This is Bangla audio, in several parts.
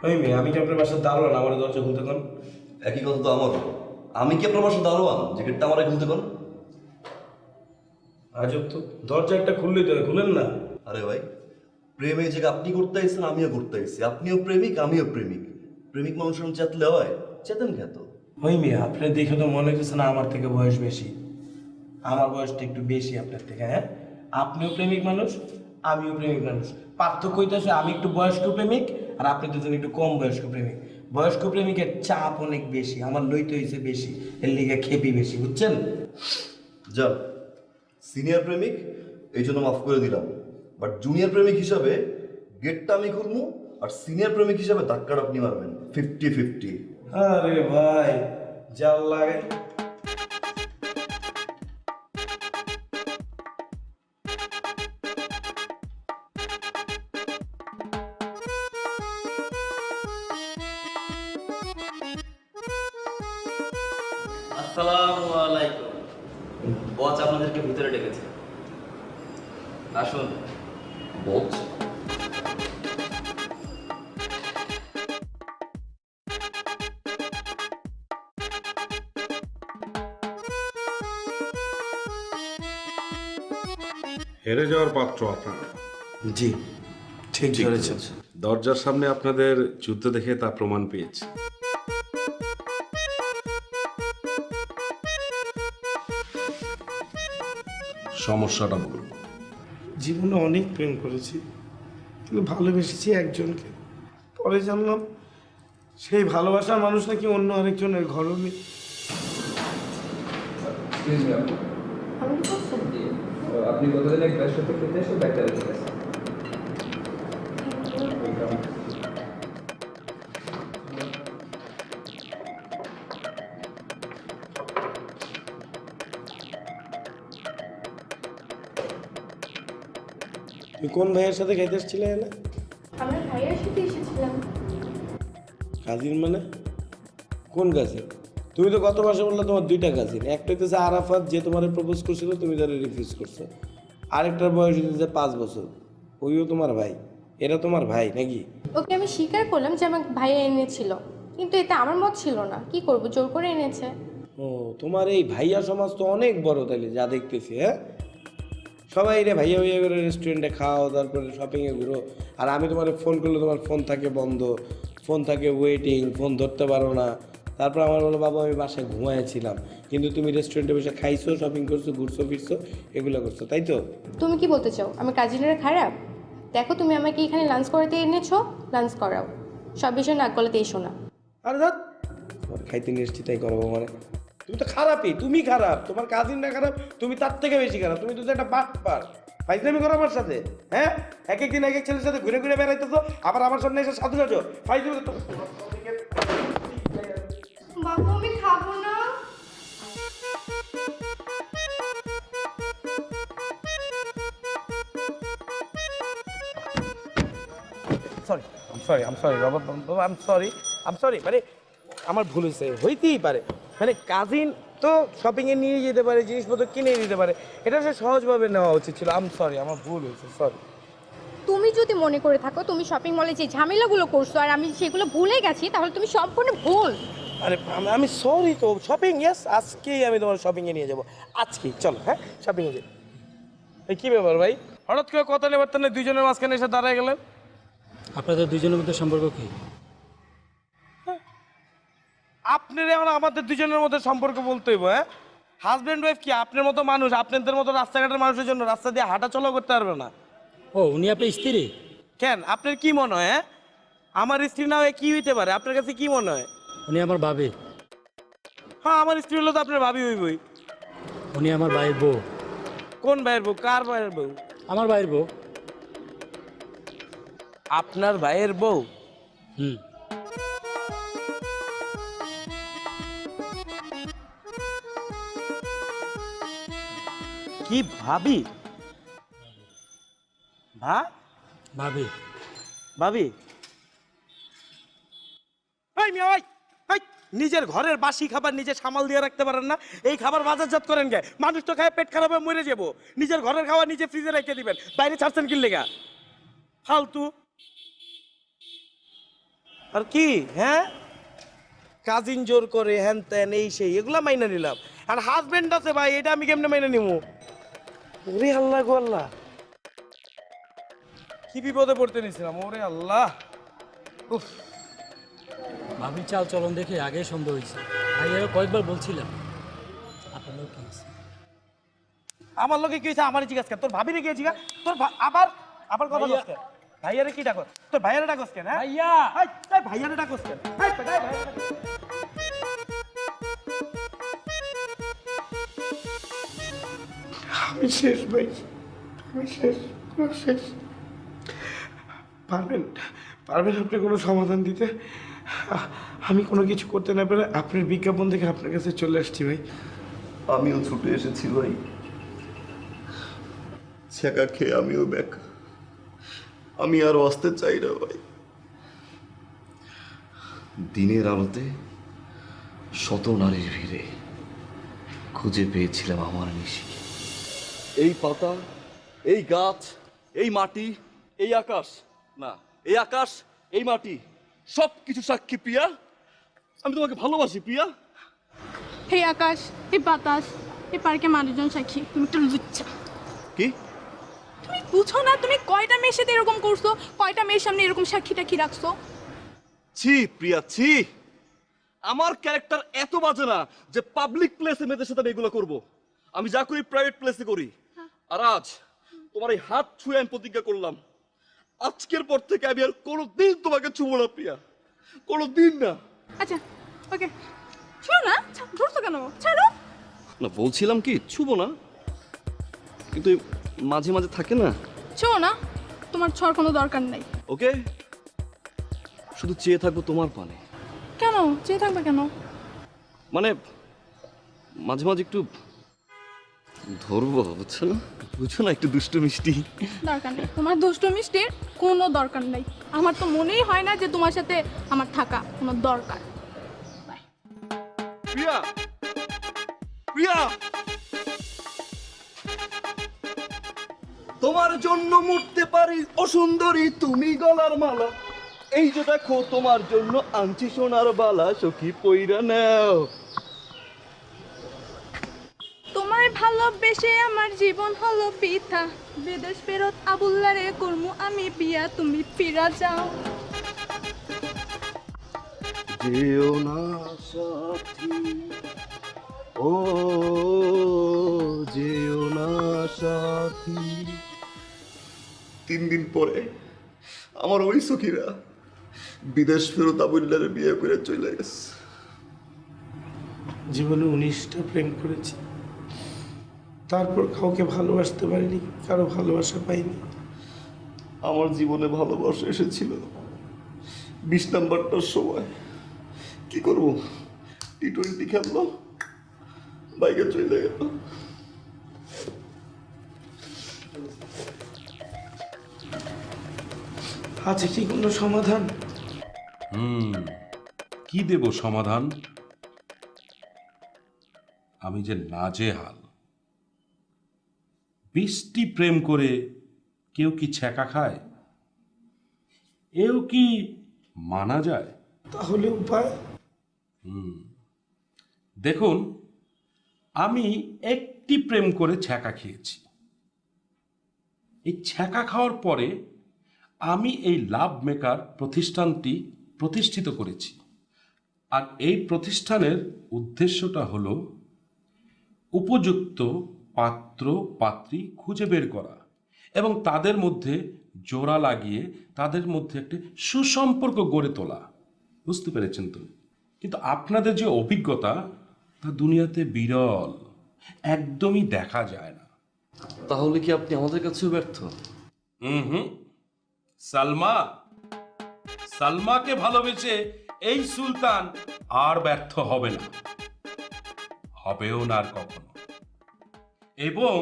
ওই মেয়ে, আমি কি আপনার বাসার দারোয়ান? আমার দরজা খুলতে কোন? একই কথা তো আমারও। আমি কি আপনার বাসার দারোয়ান যে গেটটা আমার খুলতে কোন? আজব তো, দরজা একটা খুললেই তো হয়, খুলেন না। আরে ভাই, প্রেমে যে আপনি করতে আইছেন আমিও করতে আইছি। আপনিও প্রেমিক আমিও প্রেমিক। প্রেমিক মানুষের চেতলে হয়, চেতেন খেত। ওই মেয়ে, আপনি দেখে তো মনে হচ্ছে না আমার থেকে বয়স বেশি। আমার বয়সটা একটু বেশি আপনার থেকে, হ্যাঁ? আপনিও প্রেমিক মানুষ, আমিও প্রেমিক মানুষ। পার্থক্য হইতেছে আমি একটু বয়স্ক প্রেমিক আর আপনি দুজন একটু কম বয়স্ক প্রেমিক। বয়স্ক প্রেমিকের চাপ অনেক বেশি, আমার লইতে হয়েছে বেশি, এর লিগে খেপি বেশি, বুঝছেন? যান, সিনিয়র প্রেমিক এই জন্য মাফ করে দিলাম, বাট জুনিয়র প্রেমিক হিসাবে গেটটা আমি খুলবো আর সিনিয়র প্রেমিক হিসাবে ধাক্কাটা আপনি মারবেন। 50-50। আরে ভাই, জাল লাগে। আসসালামু আলাইকুম। বস আপনাদেরকে ভিতরে ডেকেছে, আসুন। বস, হেরে যাওয়ার পাত্র আপনারা। জি, ঠিক ধরেছেন। দরজার সামনে আপনাদের যুদ্ধ দেখে তা প্রমাণ পেয়েছে। সমস্যাটা বলুন। জীবনে অনেক প্রেম করেছি, কিন্তু ভালোবেসেছি একজনকে। পরে জানলাম সেই ভালোবাসার মানুষ নাকি অন্য আরেকজনের ঘরণী। আপনি কতদিন এক ব্যস্ত খেতে এসে ব্যাগটা রেখে গেছেন। তুই কোন ভাইয়ের সাথে খাইতে এসেছিলে না? আমরা ভাইয়ার সাথে এসেছিলাম। কাজিন মানে কোন কাজিন? তুমি তো গত মাসে বললে তোমার দুইটা কাজিন। একটা হইতেছে আরাফাত, যে তোমার প্রপোজ করছিল, তুমি তারা রিফিউজ করছো। আরেকটার বয়স হইতেছে 5 বছর, ওইও তোমার ভাই। এরা তোমার ভাই নাকি? ওকে আমি স্বীকার করলাম যে আমার ভাইয়া এনেছিল, কিন্তু এটা আমার মত ছিল না। কি করব, জোর করে এনেছে। ও, তোমার এই ভাইয়া সমাজ তো অনেক বড় তাইলে, যা দেখতেছি। হ্যাঁ, সবাই রে ভাইয়া ভাইয়া করে রেস্টুরেন্টে খাও, তারপরে শপিংয়ে ঘুরো। আর আমি তোমার ফোন করলে তোমার ফোন থাকে বন্ধ, ফোন থাকে ওয়েটিং, ফোন ধরতে পারো না। তারপর আমার বলো বাবা আমি বাসায় ঘুমাইছিলাম, কিন্তু তুমি রেস্টুরেন্টে বসে খাইছো, শপিং করছো, ঘুরছো ফিরছো, এগুলো করছো, তাই তো? তুমি কি বলতে চাও আমার কাজিনেরা খারাপ? দেখো, তুমি আমাকে এখানে লাঞ্চ করাতে এনেছো, লাঞ্চ করাও, সব বিষয় নাক গলাতে এসো না। আর ধর, তোমার খাইতে নিয়ে এসছি তাই করবো মানে? তুমি তো খারাপই, তুমি খারাপ, তোমার কাজিনটা খারাপ, তুমি তার থেকে বেশি খারাপ। তুমি তো একটা বাটপার, ফাইজলামি করো আমার সাথে। হ্যাঁ, এক এক দিন এক এক ছেলের সাথে ঘুরে ঘুরে বেড়াইতেছো, আবার আমার সামনে এসে সাধু সাজো, ফাইজলামি করতে। বাবু আমি খাবো না। সরি, আম সরি বাবা, বাবা আম সরি মানে আমার ভুল হয়েছে, হইতেই পারে। মানে কাজিন তো শপিংয়ে নিয়ে যেতে পারে, জিনিসপত্র কিনে দিতে পারে, এটা সে সহজভাবে নেওয়া উচিত ছিল। আম সরি, আমার ভুল হয়েছে, সরি। তুমি যদি মনে করে থাকো তুমি শপিং মলে যে ঝামেলাগুলো করছো আর আমি সেগুলো ভুলে গেছি, তাহলে তুমি সম্পূর্ণ ভুল। আরে আমি সরি তো, শপিং, ইয়েস, আজকেই আমি তোমার শপিংয়ে নিয়ে যাবো, আজকেই চলো। হ্যাঁ, শপিংয়ে যাই। এই কী ব্যাপার ভাই, হঠাৎ করে কথা নেবার তাহলে দুজনের মাঝখানে এসে দাঁড়ায় গেলেন? আপনাদের দুজনের মধ্যে সম্পর্ক কি? আপনার এখন আমাদের দুজনের মধ্যে সম্পর্ক বলতে হইব? হ্যাঁ, হাজব্যান্ড ওয়াইফ কি আপনার মতো মানুষ? আপনাদের মতো রাস্তাঘাটের মানুষের জন্য রাস্তা দিয়ে হাঁটা চলা করতে পারবে না? ও, উনি আপনার স্ত্রী? কেন, আপনার কি মনে হয়? হ্যাঁ, আমার স্ত্রী না হয়ে কি হইতে পারে? আপনার কাছে কি মনে হয়? উনি আমার ভাবি। হ্যাঁ, আমার স্ত্রী হলো তো আপনার ভাবি হইবই। উনি আমার ভাইয়ের বউ। কোন ভাইয়ের বউ? কার ভাইয়ের বউ? আমার ভাইয়ের বউ। আপনার ভাইয়ের বউ? হুম। কি ভাবি? ভাবি। ভাবি? এই মিয়া ভাই, এই নিজের ঘরের বাসি খাবার নিজে সামাল দিয়ে রাখতে পারেন না? এই খাবার বাজারজাত করেন কে? মানুষ তো খায় পেট খারাপ হয়ে মরে যাবো। নিজের ঘরের খাবার নিজে ফ্রিজে রেখে দিবেন, বাইরে ছাড়ছেন কি লেগা? ফালতু। আর কি হ্যাঁ, কাজিন জোর করে হ্যান ত্যান এই সেই এগুলা মাইনা নিলাম, আর হাজবেন্ড আছে ভাই, এটা আমি কেমনে মাইনা নিবো? ওরে আল্লাহ গো আল্লাহ, কি বিপদে পড়তে নিছিলাম, ওরে আল্লাহ। উফ, ভাবির চাল চলন দেখে আগেই সন্দেহ হয়েছে। ভাইয়ারও কয়েকবার বলছিলাম আপনার লোক কি হয়েছে? আমার লোকে কি হয়েছে আমার জিজ্ঞাসা কর, তোর ভাবি রে গিয়েছি তোর আবার আবার কথা ভাইয়া। বলছ কেন? ভাইয়ারে কি ডাকো, তোর ভাইয়ারে ডাকস কেন? হ্যাঁ ভাইয়া এই, এই ভাইয়ারে ডাকস কেন? এই, ভাইয়ারে ডাকস কেন? আমি শেষ ভাই, আমি শেষ, পুরো শেষ। পারবেন পারবেন আপনি কোনো সমাধান দিতে? আমি কোনো কিছু করতে না পারে আপনার বিজ্ঞাপন দেখে আপনার কাছে চলে আসছি ভাই। আমিও ছুটে এসেছি ভাই, ছেঁকা খেয়ে আমিও ব্যাক, আমি আর আসতে চাই না ভাই। দিনের আলোতে শত নারীর ভিড়ে খুঁজে পেয়েছিলাম আমার নিশি। এই পাতা, এই গাছ, এই মাটি, এই আকাশ, না এই আকাশ, এই মাটি, সব কিছু সাক্ষী প্রিয়া, আমি তোমাকে ভালোবাসি প্রিয়া। হে আকাশ, হে বাতাস, এ পার্কে মানুষজন সাক্ষী, তুমি একটা লুচ্চা। কি? তুমি বুঝো না, তুমি কয়টা মেয়ের সাথে এরকম করছো, কয়টা মেয়ের সামনে এরকম সাক্ষী টাক্ষী রাখছো? ছি প্রিয়া ছি, আমার ক্যারেক্টার এত বাজে না যে পাবলিক প্লেসে মেয়েদের সাথে আমি এগুলো করবো। আমি যা করি প্রাইভেট প্লেসে করি। আর আজ তোমার এই হাত ছুঁয়ে আমি প্রতিজ্ঞা করলাম, আজকের পর থেকে আমি আর কোনোদিন তোমাকে ছুঁবো না প্রিয়া, কোনোদিন না। আচ্ছা ওকে, শোনো না, ধরছো কেন, ছাড়ো। না বলছিলাম কি ছুঁবো না, কিন্তু এই মাঝে মাঝে থাকে না। শোনো না, তোমার ছোঁয়ার কোনো দরকার নাই। ওকে, শুধু চেয়ে থাকবো তোমার পানে। কেন চেয়ে থাকবে কেন? মানে মাঝে মাঝে একটু ধরবো, বুঝছো না, বুঝছো না, একটু দুষ্টু মিষ্টি। দরকার নেই তোমার দুষ্ট মিষ্টির, কোনো দরকার নাই। আমার তো মনেই হয় না যে তোমার সাথে আমার থাকা কোনো দরকার। প্রিয়া, প্রিয়া, তোমার জন্য মরতে পারি অসুন্দরী তুমি গলার মালা, এই যে দেখো তোমার জন্য আনছি সোনার বালা, সখী পইরা নাও। তোমায় ভালোবেসে আমার জীবন হলো বৃথা, বিদেশ ফেরত আবুল্লারে করমু আমি বিয়া, তুমি ফিরা যাও। যেও না সাথী, ও যেও না সাথী। 3 দিন পরে আমার ওই সখীরা বিদেশ ফেরত আবুল্লারে বিয়ে করে চলে গেছে। জীবনে 19টা প্রেম করেছি, তারপর কাউকে ভালোবাসতে পারিনি, কারো ভালোবাসা পাইনি। আমার জীবনে ভালোবাসা এসেছিল 20 নাম্বারটার সময়। কি করব, টি20 খেললো, বাইকে চলে গেল। আছে কি কোনো সমাধান? কি দেব সমাধান? আমি যে নাজেহাল। 20টি প্রেম করে কেউ কি ছ্যাঁকা খায়? এও কি মানা যায়? তাহলে উপায়? দেখুন, আমি একটি প্রেম করে ছ্যাঁকা খেয়েছি। এই ছ্যাঁকা খাওয়ার পরে আমি এই লাভ মেকার প্রতিষ্ঠানটি প্রতিষ্ঠিত করেছি। আর এই প্রতিষ্ঠানের উদ্দেশ্যটা হলো উপযুক্ত পাত্র পাত্রী খুঁজে বের করা এবং তাদের মধ্যে জোড়া লাগিয়ে তাদের মধ্যে একটা সুসম্পর্ক গড়ে তোলা। বুঝতে পেরেছেন তো? কিন্তু আপনাদের যে অভিজ্ঞতা তা দুনিয়াতে বিরল, একদমই দেখা যায় না। তাহলে কি আপনি আমাদের কাছেও ব্যর্থ? হুম, সালমা, সালমাকে ভালোবেসে এই সুলতান আর ব্যর্থ হবে না, হবেও না আর কখনো, এবং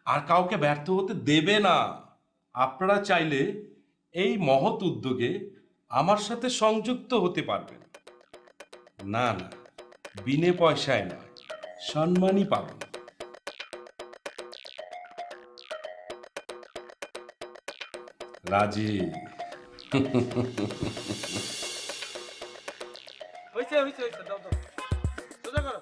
আর কাউকে ব্যর্থ হতে দেবে না। আপনারা চাইলে এই মহৎ উদ্যোগে আমার সাথে সংযুক্ত হতে পারবেন। না না, বিনে পয়সায় নয়, সম্মানই পাবেন। রাজি? হইছে হইছে হইছে দাও দাও সোজা করো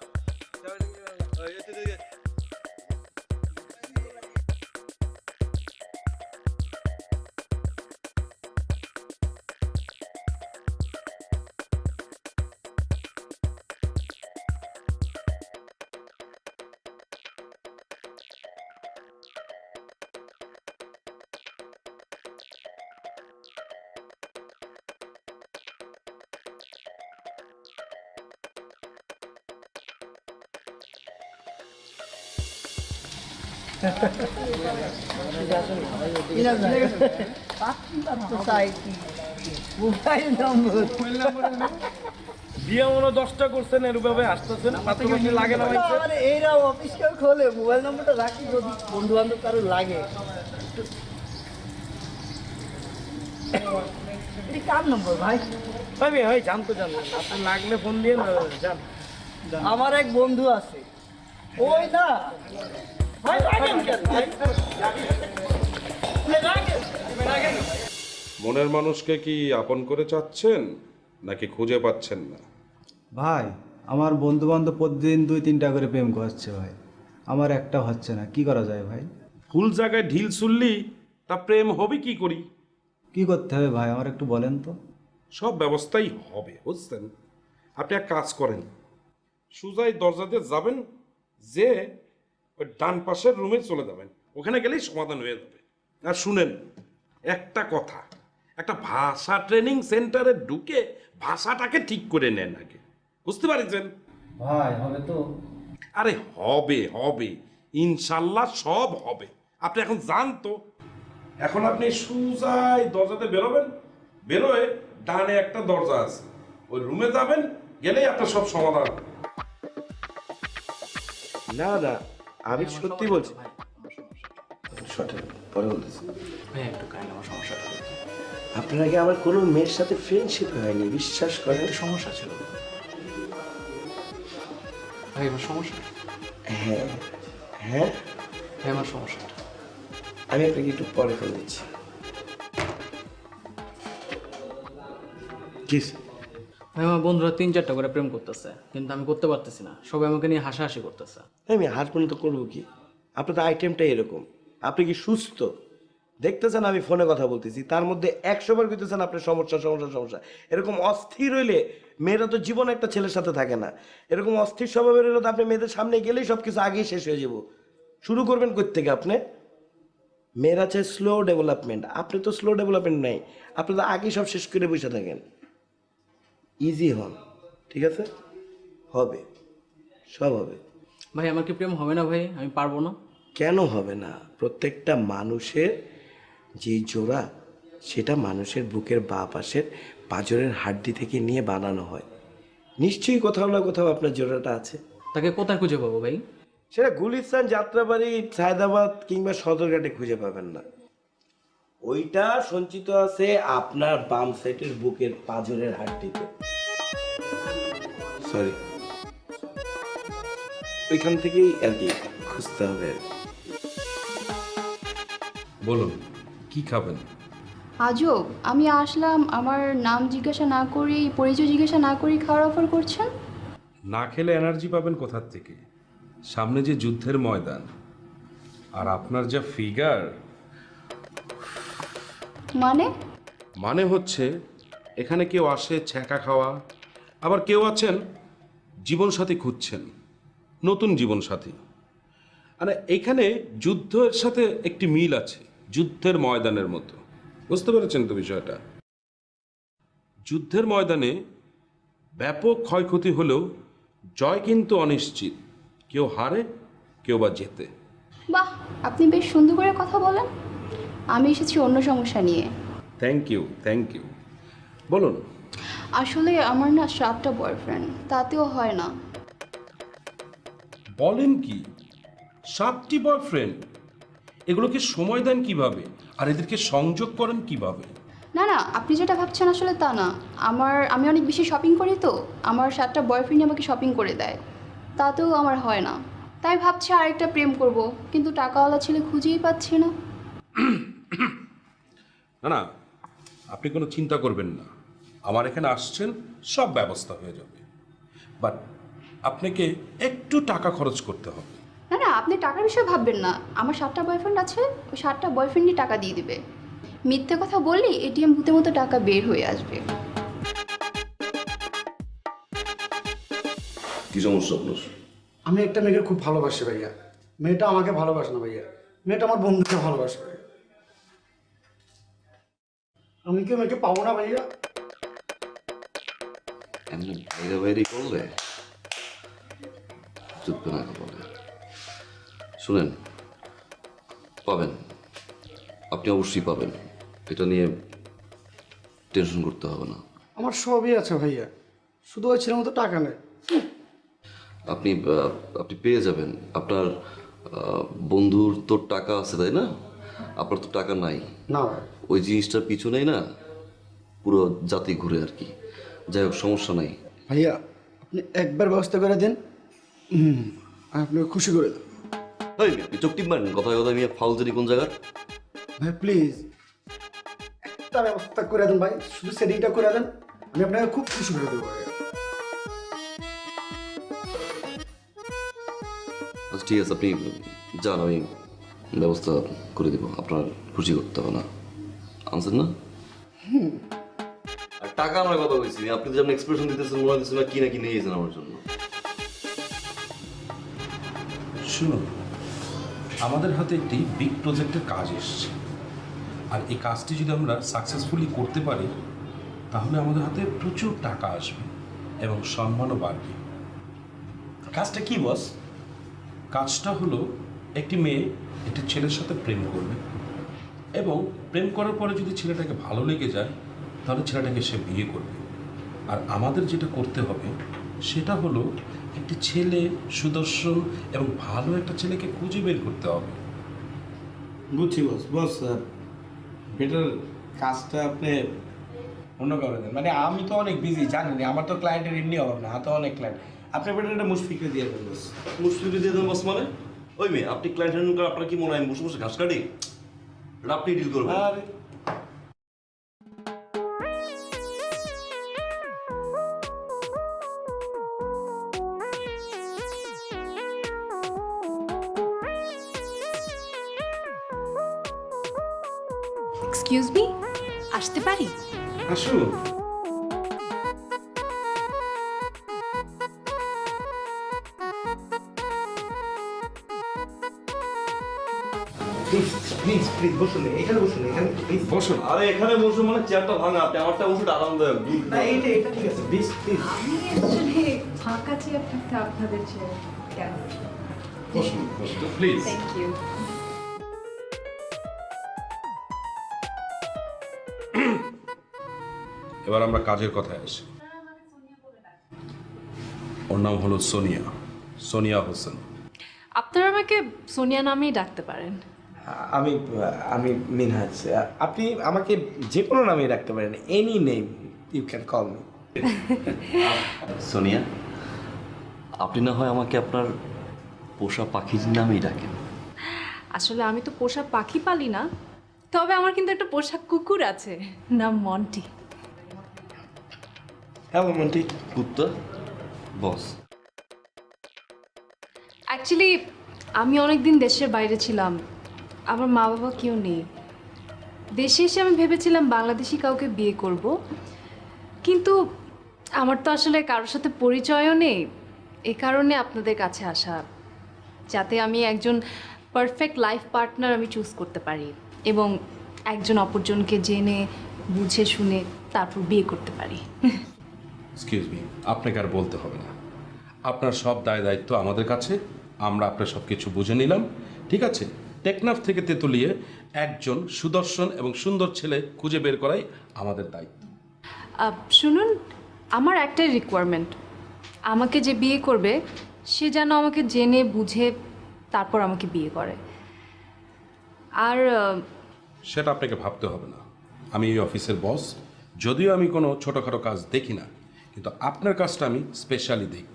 বিয়ে মনে 10টা করছেন এরভাবে আসতেছেন মাথায় কিছু লাগে না ভাই এইরা অফিস কেউ খোলে মোবাইল নাম্বারটা রাখি যদি বন্ধু বান্ধব কারো লাগে এটা কার নম্বর ভাই? ভাই ভাই জানতো জানো আপনি লাগলে ফোন দিয়ে যান আমার এক বন্ধু আছে ওই না ভাই রাখেন কেন ভাই? রাখেন। মনের মানুষকে কি আপন করে চাচ্ছেন নাকি খুঁজে পাচ্ছেন না? ভাই আমার বন্ধু বান্ধব প্রতিদিন 2-3টা করে প্রেম করছে ভাই, আমার একটা হচ্ছে না, কি করা যায় ভাই? ফুল জায়গায় ঢিল ছুললি তা প্রেম হবে কি করি? কি করতে হবে ভাই আমার একটু বলেন তো। সব ব্যবস্থাই হবে, বুঝছেন? আপনি এক কাজ করেন, সুজাই দরজাতে যাবেন, যে ওই ডান পাশের রুমে চলে যাবেন, ওখানে গেলেই সমাধান হয়ে যাবে। আর শুনেন একটা কথা, একটা ভাষা ট্রেনিং সেন্টারে ঢুকে ভাষাটাকে ঠিক করে নেন আগে, বুঝতে পারছেন? ভাই হবে তো? আরে হবে হবে, ইনশাল্লাহ সব হবে। আপনি এখন যান তো, এখন আপনি সুজাই দরজাতে বেরোবেন, বেরোয় ডানে একটা দরজা আছে, ওই রুমে যাবেন, গেলেই আপনার সব সমাধান। না না আমি সত্যি বলছি সঠিক পরে বলতেছি ভাই একটু কাইন্ড আমার সমস্যাটা দেখতে। আপনার আগে আমার কোনো মেয়ের সাথে ফ্রেন্ডশিপ হয়নি, বিশ্বাস করেন। একটা সমস্যা ছিল ভাই, আমার সমস্যা। হ্যাঁ হ্যাঁ ভাই আমার সমস্যাটা আমি আপনাকে একটু পরে ফোন দিচ্ছি। কিস ভাই আমার বন্ধুরা 3-4টা করে প্রেম করতেছে, কিন্তু আমি করতে পারতেছি না, সবাই আমাকে নিয়ে হাসাহাসি করতেছে। আমি হাসবেন্ড তো করবো কি, আপনার তো আইটেমটাই এরকম। আপনি কি সুস্থ দেখতেছেন? আমি ফোনে কথা বলতেছি, তার মধ্যে 100 বার করতেছেন আপনার সমস্যা সমস্যা সমস্যা। এরকম অস্থির হইলে মেয়েরা তো জীবন একটা ছেলের সাথে থাকে না। এরকম অস্থির স্বভাবের হলে তো আপনি মেয়েদের সামনে গেলেই সব কিছু আগেই শেষ হয়ে যাব। শুরু করবেন কই থেকে আপনি? মেয়েরা চাই স্লো ডেভেলপমেন্ট, আপনি তো স্লো ডেভেলপমেন্ট নাই, আপনি তো আগেই সব শেষ করে বসে থাকেন। ইজি হন, ঠিক আছে? হবে, সব হবে। ভাই আমার কি প্রেম হবে না ভাই? আমি পারবো না। কেন হবে না? প্রত্যেকটা মানুষের যে জোড়া, সেটা মানুষের বুকের বাঁ পাশের পাঁজরের হাড্ডি থেকে নিয়ে বানানো হয়। নিশ্চয়ই কোথাও না কোথাও আপনার জোড়াটা আছে। তাকে কোথায় খুঁজে পাবো ভাই? সেটা গুলিস্তান, যাত্রাবাড়ি, সায়দাবাদ কিংবা সদরঘাটে খুঁজে পাবেন না। ওইটা সঞ্চিত আছে আপনার বাম সাইডের বুকের পাঁজরের হাড্ডিতে। সরি, ওইখান থেকেই আর কি খুঁজতে হবে। বলুন কি খাবেন? আজব, আমি আসলাম, আমার নাম জিজ্ঞাসা না করি, পরিচয় জিজ্ঞাসা না করি খাওয়ার অফার করছেন। না খেলে এনার্জি পাবেন কোথার থেকে? সামনে যে যুদ্ধের ময়দান, আর আপনার যা ফিগার। মানে হচ্ছে এখানে কেউ আসে ছ্যাঁকা খাওয়া, আবার কেউ আছেন জীবনসাথী খুঁজছেন, নতুন জীবনসাথী। মানে এখানে যুদ্ধের সাথে একটি মিল আছে, যুদ্ধের ময়দানের মতো। বুঝতে পেরেছেন তো বিষয়টা? যুদ্ধের ময়দানে ব্যাপক ক্ষয়ক্ষতি হলেও জয় কিন্তু অনিশ্চিত, কেউ হারে কেউ বা জেতে। বাহ, আপনি বেশ সুন্দর করে কথা বলেন। আমি এসেছি অন্য সমস্যা নিয়ে। থ্যাংক ইউ থ্যাংক ইউ, বলুন। আসলে আমার না 7টা বয়ফ্রেন্ড, তাতেও হয় না। বলেন কি, 7টি বয়ফ্রেন্ড? এগুলোকে সময় দেন কিভাবে, আর এদেরকে সংযোগ করেন কিভাবে? না না, আপনি যেটা ভাবছেন আসলে তা না। আমি অনেক বেশি শপিং করি, তো আমার 7টা বয়ফ্রেন্ড আমাকে শপিং করে দেয়, তাতেও আমার হয় না। তাই ভাবছি আরেকটা প্রেম করব, কিন্তু টাকাওয়ালা ছেলে খুঁজেই পাচ্ছি না। না না, আপনি কোনো চিন্তা করবেন না, আমার এখানে আসছেন, সব ব্যবস্থা হয়ে যাবে। বাট আপনাকে একটু টাকা খরচ করতে হবে। না না, আপনি টাকার বিষয়ে ভাববেন না। আমার 7টা বয়ফ্রেন্ড আছে, ওই 7টা বয়ফ্রেন্ডই টাকা দিয়ে দিবে। মিথ্যে কথা বললি এটিএম ভূতের মতো টাকা বের হয়ে আসবে। কি সমস্যা আপনার? আমি একটা মেয়েকে খুব ভালোবাসি ভাইয়া, মেয়েটা আমাকে ভালোবাসে না ভাইয়া, মেয়েটা আমার বন্ধুকে ভালোবাসে ভাইয়া। আমি কি মেয়েকে পাবো না ভাইয়া? এমনি বাইরে বাইরে করলে চুপবে না বলে। শুনেন, পাবেন, আপনি অবশ্যই পাবেন, এটা নিয়ে টেনশন করতে হবে না। আমার সবই আছে ভাইয়া, শুধু ওই ছেলের মতো টাকা নেই। আপনি আপনি পেয়ে যাবেন। আপনার বন্ধুর তো টাকা আছে তাই না? আপনার তো টাকা নাই। না ওই জিনিসটার পিছনেই না পুরো জাতি ঘুরে আর কি। যাই হোক, সমস্যা নাই। ভাইয়া, আপনি একবার ব্যবস্থা করে দিন, আমি আপনাকে খুশি করে দেন। আপনি চোখ টিপবেন কথায় কথায়, নিয়ে ফাউলজারি কোন জায়গার? ভাই প্লিজ একটা ব্যবস্থা করে দেন ভাই, শুধু সেটিংটা করে দেন, আমি আপনাকে খুব খুশি করে দেবো ভাইয়া। আচ্ছা ঠিক আছে, আপনি যান, আমি ব্যবস্থা করে দিব। আপনার খুশি করতে হবে না, আনছেন না? আর টাকা আমার কথা বলছি, আপনি তো যেমন এক্সপ্রেশন দিতেছেন মনে হচ্ছে না কি না কি নিয়ে গেছেন আমার জন্য। শুনুন, আমাদের হাতে একটি বিগ প্রজেক্টের কাজ এসছে, আর এই কাজটি যদি আমরা সাকসেসফুলি করতে পারি তাহলে আমাদের হাতে প্রচুর টাকা আসবে এবং সম্মানও বাড়বে। কাজটা কি বস? কাজটা হলো, একটি মেয়ে একটি ছেলের সাথে প্রেম করবে এবং প্রেম করার পরে যদি ছেলেটাকে ভালো লেগে যায় তাহলে ছেলেটাকে সে বিয়ে করবে। আর আমাদের যেটা করতে হবে সেটা হলো একটি ছেলে, সুদর্শন এবং ভালো একটা ছেলেকে খুঁজে বের করতে হবে। বুঝছি বস। বস বেটার কাজটা আপনি অন্য কারণে দেন, মানে আমি তো অনেক বিজি, জানেন, আমার তো ক্লায়েন্টের এমনি অভাব না, হাতে অনেক ক্লায়েন্ট। আপনি বেটার একটা মুশফিকরে দিয়ে দেন বস। মুশফিকরে দিয়ে দেন বস মানে? ওই মেয়ে, আপনি ক্লায়েন্ট হ্যান্ডেল করে আপনার কি মনে হয় আমি বসে বসে ঘাস কাটি? এটা আপনি ডিল করবেন। আর এক্সকিউজ মি, আসতে পারি? আসুন। প্লিজ প্লিজ প্লিজ বসুন, এখানে বসুন, এখানে প্লিজ বসুন। আরে এখানে বসে মানে চেয়ারটা ভাঙা, আপনি আমারটা বসে আরামদায়ক। না, এটা ঠিক আছে, প্লিজ প্লিজ আমি আসলে ফাঁকা চেয়ার থাকতে আপনাদের চেয়ার কেন? বসুন বসুন প্লিজ। Thank you. এবার আমরা কাজের কথায় আসি। ওর নাম হলো সোনিয়া, সোনিয়া হোসেন। আপনারা আমাকে সোনিয়া নামেই ডাকতে পারেন। আমি আমি মিনহাজ। আপনি আমাকে যে কোনো নামে রাখতে পারেন, any name you can call me. Sonia, আপনি না হয় আমাকে আপনার পোষা পাখির নামেই ডাকেন। আসলে আমি তো পোষা পাখি পালি না, তবে আমার কিন্তু একটা পোষা কুকুর আছে, নাম মন্টি। হ্যালো মন্টি। কুত্তা বস। অ্যাকচুয়ালি আমি অনেক দিন দেশের বাইরে ছিলাম, আমার মা বাবা কেউ নেই। দেশে এসে আমি ভেবেছিলাম বাংলাদেশি কাউকে বিয়ে করব, কিন্তু আমার তো আসলে কারোর সাথে পরিচয়ও নেই। এই কারণে আপনাদের কাছে আসা, যাতে আমি একজন পারফেক্ট লাইফ পার্টনার আমি চুজ করতে পারি এবং একজন অপরজনকে জেনে বুঝে শুনে তারপর বিয়ে করতে পারি। এক্সকিউজ মি, আপনাকে আর বলতে হবে না, আপনার সব দায় দায়িত্ব আমাদের কাছে। আমরা আপনার সব কিছু বুঝে নিলাম, ঠিক আছে? টেকনাফ থেকে তেঁতুলিয়ে একজন সুদর্শন এবং সুন্দর ছেলে খুঁজে বের করাই আমাদের দায়িত্ব। শুনুন, আমার একটাই রিকোয়ারমেন্ট, আমাকে যে বিয়ে করবে সে যেন আমাকে জেনে বুঝে তারপর আমাকে বিয়ে করে। আর সেটা আপনাকে ভাবতে হবে না, আমি এই অফিসের বস। যদিও আমি কোনো ছোটোখাটো কাজ দেখি না, কিন্তু আপনার কাজটা আমি স্পেশালি দেখি।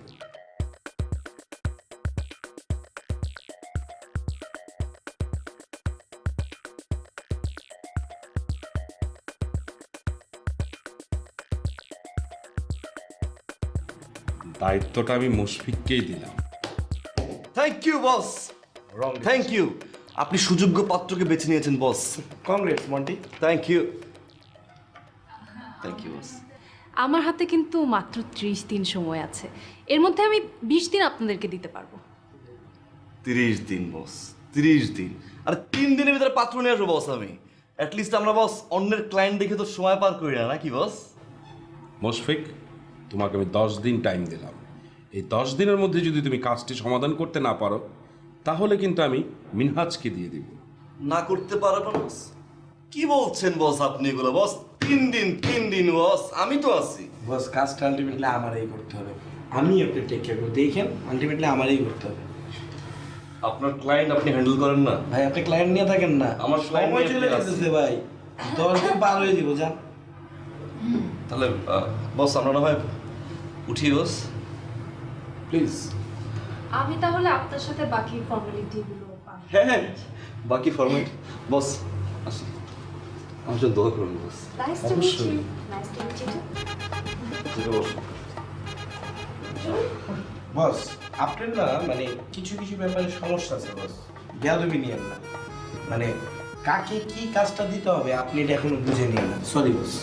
দায়িত্বটা আমি মুশফিককেই দিলাম। Thank you boss, thank you. আপনি সুযোগ্য পাত্রকে বেছে নিয়েছেন বস। কংগ্রেস Monty. Thank you, thank you boss. আমার হাতে কিন্তু মাত্র 30 দিন সময় আছে, এর মধ্যে আমি 20 দিন আপনাদেরকে দিতে পারবো। 30 দিন বস, 30 দিন? আর 3 দিনের ভিতরে পাত্র নিয়ে আসবো বস আমি। অ্যাটলিস্ট আমরা বস অন্যের ক্লায়েন্ট দেখে তো সময় পার করি না, নাকি বস? মুশফিক, তোমাকে আমি 10 দিন টাইম দিলাম। এই 10 দিনের মধ্যে যদি তুমি কাজটি সমাধান করতে না পারো তাহলে কিন্তু আমি মিনহাজকে দিয়ে দিব। না করতে পারবো না বস? কি বলছেন বস আপনি এগুলো বস? 3 দিন, 3 দিন বস, আমি তো আছি। বস কাজটা আলটিমেটলি আমারই করতে হবে, আমি আপনি টেক কেয়ার করবো। দেখেন আলটিমেটলি আমারই করতে হবে। আপনার ক্লায়েন্ট আপনি হ্যান্ডেল করেন না? ভাই আপনি ক্লায়েন্ট নিয়ে থাকেন না, আমার client সময় নিয়ে চলে আপনি যেতেছে ভাই, 10 দিন পার হয়ে দিব। যান তাহলে বস আমরা না হয় উঠি বস, প্লিজ। আমি তাহলে আপনার সাথে বাকি ফর্মালিটিগুলো হ্যাঁ হ্যাঁ, বাকি ফরম্যাট বস আসি। আমার জন্য দোয়া করুন boss. Nice to meet you. Nice to meet you. ঠিক বস। বস আপনার না মানে কিছু কিছু ব্যাপারে সমস্যা আছে বস, বেয়াদবি নিয়েন না। মানে কাকে কি কাজটা দিতে হবে আপনি এটা এখনো বুঝে নিয়েন না। Sorry boss.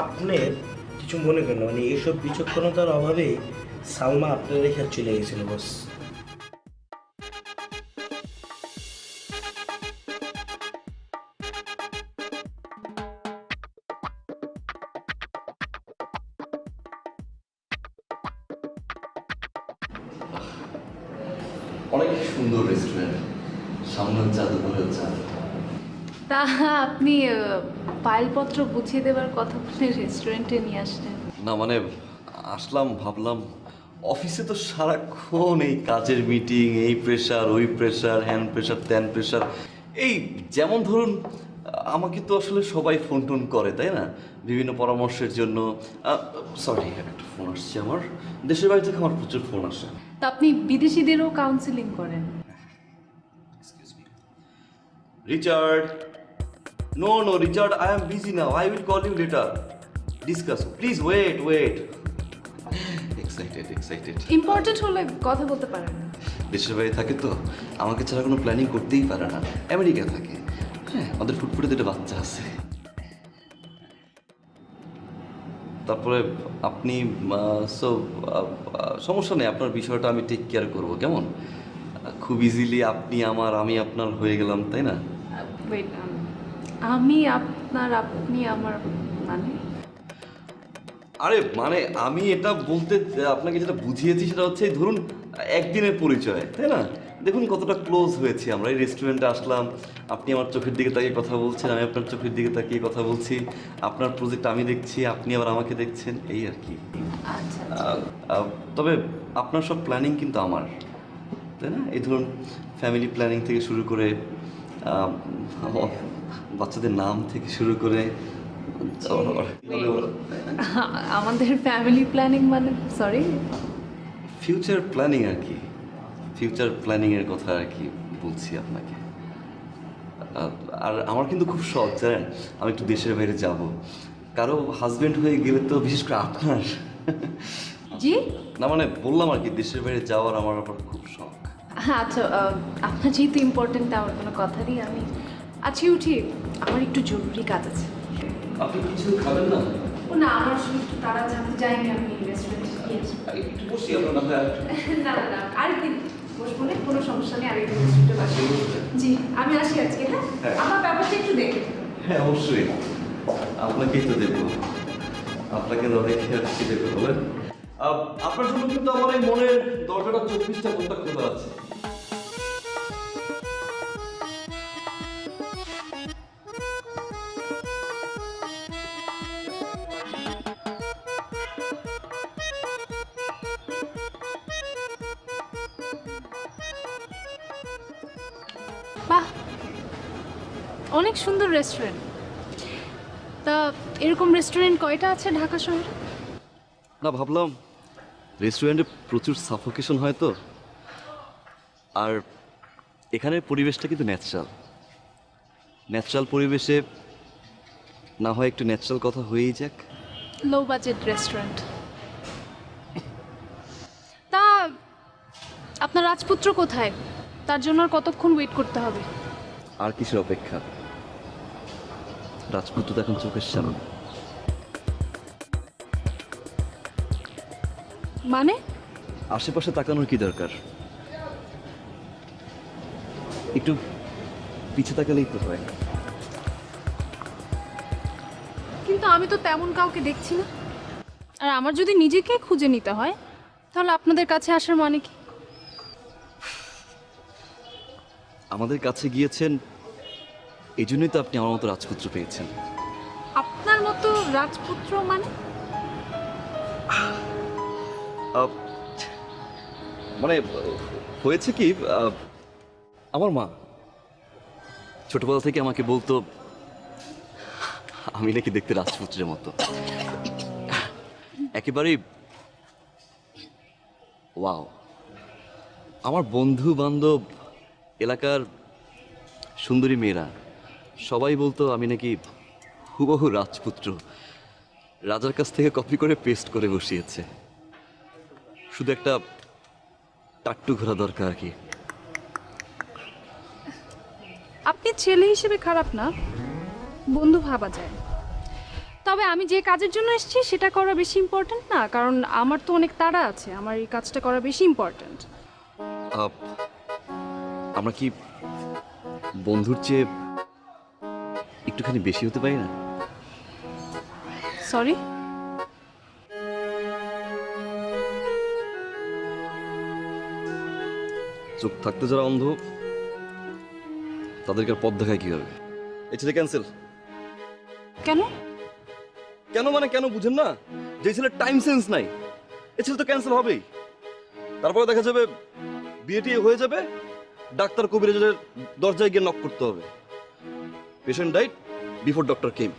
আপনার কিছু মনে করেন না, মানে এইসব বিচক্ষণতার অভাবে সালমা আপনার রেখে চলে গেছিল বস। অনেক সুন্দর রেস্টুরেন্ট, সামনে জাদুঘরের চা। তা আপনি ফাইলপত্র গুছিয়ে দেওয়ার কথা বলে রেস্টুরেন্টে নিয়ে আসলেন? না মানে আসলাম, ভাবলাম অফিসে তো সারাক্ষণ এই কাজের মিটিং, এই প্রেশার, ওই প্রেশার, হ্যান প্রেশার, ত্যান প্রেশার। এই যেমন ধরুন আমাকে তো আসলে সবাই ফোন টোন করে, তাই না, বিভিন্ন পরামর্শের জন্য। সরি, একটা ফোন আসছে আমার, দেশের বাড়ি থেকে আমার প্রচুর ফোন আসে। তা আপনি বিদেশিদেরও কাউন্সিলিং করেন? Richard, no, Richard, I am busy now. I will call you later. Discuss. Please wait. Excited. Important হলে কথা বলতে পারেন। দেশের বাইরে থাকে তো, আমাকে ছাড়া কোনো প্ল্যানিং করতেই পারে না। আমেরিকা থাকে। হ্যাঁ, আমাদের ফুটফুটে দুটো বাচ্চা আছে। তারপরে আপনি সমস্যা নেই, আপনার বিষয়টা আমি টেক কেয়ার করবো, কেমন? খুব ইজিলি আপনি আমার, আমি আপনার হয়ে গেলাম, তাই না? ওয়েট, আমি আপনার, আপনি আমার মানে? আরে মানে আমি এটা বলতে আপনাকে যেটা বুঝিয়েছি সেটা হচ্ছে ধরুন একদিনের পরিচয়, তাই না? দেখুন কতটা ক্লোজ হয়েছি আমরা। এই রেস্টুরেন্টে আসলাম, আপনি আমার চোখের দিকে তাকিয়ে কথা বলছেন, আমি আপনার চোখের দিকে তাকিয়ে কথা বলছি। আপনার প্রজেক্ট আমি দেখছি, আপনি আবার আমাকে দেখছেন, এই আর কি। আচ্ছা। তবে আপনার সব প্ল্যানিং কিন্তু আমার, তাই না? এই ধরুন ফ্যামিলি প্ল্যানিং থেকে শুরু করে বাচ্চাদের নাম থেকে শুরু করে আমাদের ফ্যামিলি প্ল্যানিং মানে? সরি, ফিউচার প্ল্যানিং আর কি। ফিউচার প্ল্যানিংয়ের কথা আর কি বলছি আপনাকে। আর আমার কিন্তু খুব শখ, জানেন, আমি একটু দেশের বাইরে যাব। কারো হাজবেন্ড হয়ে গেলে তো, বিশেষ করে আপনার। জি না মানে বললাম আর কি, দেশের বাইরে যাওয়ার আমার আবার খুব শখ। আচ্ছা, আপনার যেহেতু ইম্পর্টেন্ট, আমার কোনো কথা নেই। আমি আজকে উঠি, আমার একটু জরুরি কাজ আছে। আপনি কিছু খাবেন না? ও না, আমার আসলে একটু তারা জানতে যাইনি, আমি রেস্টুরেন্টে গিয়েছি। একটু বসি আপনার না? না, আরেকদিন বসবো না, কোনো সমস্যা নেই, আরেকদিন রেস্টুরেন্টে বসি। জি, আমি আসি আজকে। হ্যাঁ, আমার ব্যাপারটা একটু দেখে। হ্যাঁ অবশ্যই, আপনাকেই তো দেখবো, আপনাকে না দেখে আর কি দেখবো বলেন? আপনার জন্য কিন্তু আমার এই মনের দরজাটা 24টা ঘন্টা খোলা আছে। বাহ, অনেক সুন্দর রেস্টুরেন্ট। তা এরকম রেস্টুরেন্ট কয়টা আছে ঢাকা শহরে? না ভাবলাম রেস্টুরেন্টে প্রচুর সাফোকেশন হয় তো, আর এখানের পরিবেশটা কিন্তু ন্যাচারাল পরিবেশে না হয় একটু ন্যাচারাল কথা হয়েই যাক। Low budget restaurant. তা আপনার রাজপুত্র কোথায়? তার জন্য আর কতক্ষণ ওয়েট করতে হবে? আর কিসের অপেক্ষা? রাজপুত্র তো এখন চোখের সামনে। মানে? আশেপাশে তাকানোর কি দরকার? একটু পিছে তাকালেই তো হয়। কিন্তু আমি তো তেমন কাউকে দেখছি না। আর আমার যদি নিজেকে খুঁজে নিতে হয় তাহলে আপনাদের কাছে আসার মানে কি? আমাদের কাছে গিয়েছেন, এই জন্যই তো আপনি আমার মতো রাজপুত্র পেয়েছেন। আপনার মতো রাজপুত্র মানে? মানে হয়েছে কি, আমার মা ছোটবেলা থেকে আমাকে বলতো আমি নাকি দেখতে রাজপুত্রের মতো। একেবারেই ওয়াও। আমার বন্ধু বান্ধব, এলাকার সুন্দরী মেয়েরা সবাই বলতো আমি নাকি হুবহু রাজপুত্র। রাজার কাছ থেকে কপি করে পেস্ট করে বসিয়েছে। শুধু একটা টাট্টু ঘোরা দরকার আর কি। আপনি ছেলে হিসেবে খারাপ না, বন্ধু ভাবা যায়। তবে আমি যে কাজের জন্য এসেছি সেটা করা বেশি ইম্পর্ট্যান্ট না, কারণ আমার তো অনেক তাড়া আছে। আমার এই কাজটা করা বেশি ইম্পর্ট্যান্ট। আমরা কি বন্ধুর চেয়ে একটুখানি বেশি হতে পারি না? সরি। চোখ থাকতে যারা অন্ধ তাদেরকে আর পথ দেখায় কিভাবে? এই ছেলে ক্যান্সেল। কেন? কেন মানে কেন বুঝেন না? যে ছেলের টাইম সেন্স নাই, এই ছেলে তো ক্যান্সেল হবেই। তারপরে দেখা যাবে বিয়ে টিয়ে হয়ে যাবে, ডাক্তার কবিরাজের দরজায় গিয়ে নক করতে হবে। Patient died before doctor came.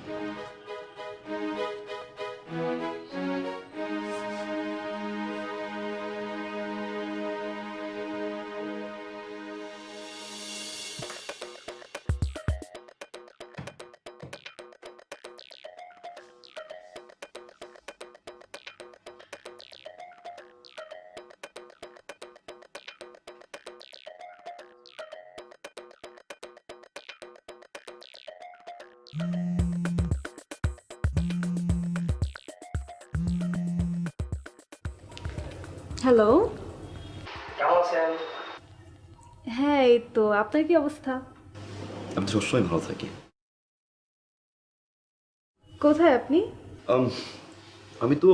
Hello. কেমন আছেন? হ্যাঁ, এই তো। আপনার কি অবস্থা? আমি তো সবসময় ভালো থাকি। কোথায় আপনি? আমি তো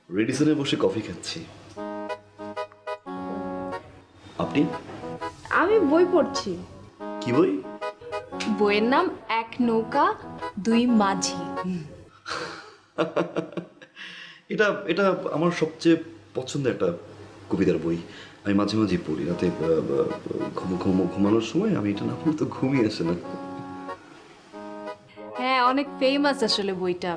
রেডিসনে বসে কফি খাচ্ছি। আপনি? আমি বই পড়ছি। কি বই? বইয়ের নাম এক নৌকা দুই মাঝি। এটা এটা আমার সবচেয়ে পছন্দের একটা কবিতার বই। আমি মাঝে মাঝে পড়ি রাতে ঘুমানোর সময়। আমি এটা না পড়লে তো ঘুমই আসে না। হ্যাঁ, অনেক ফেমাস আসলে বইটা।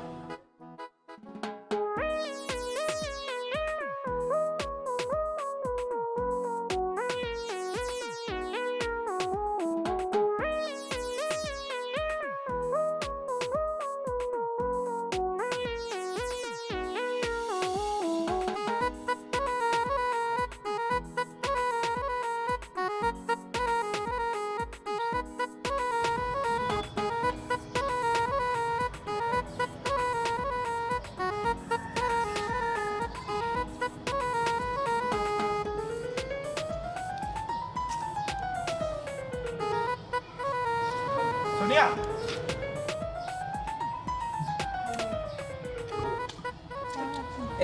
সোনিয়া,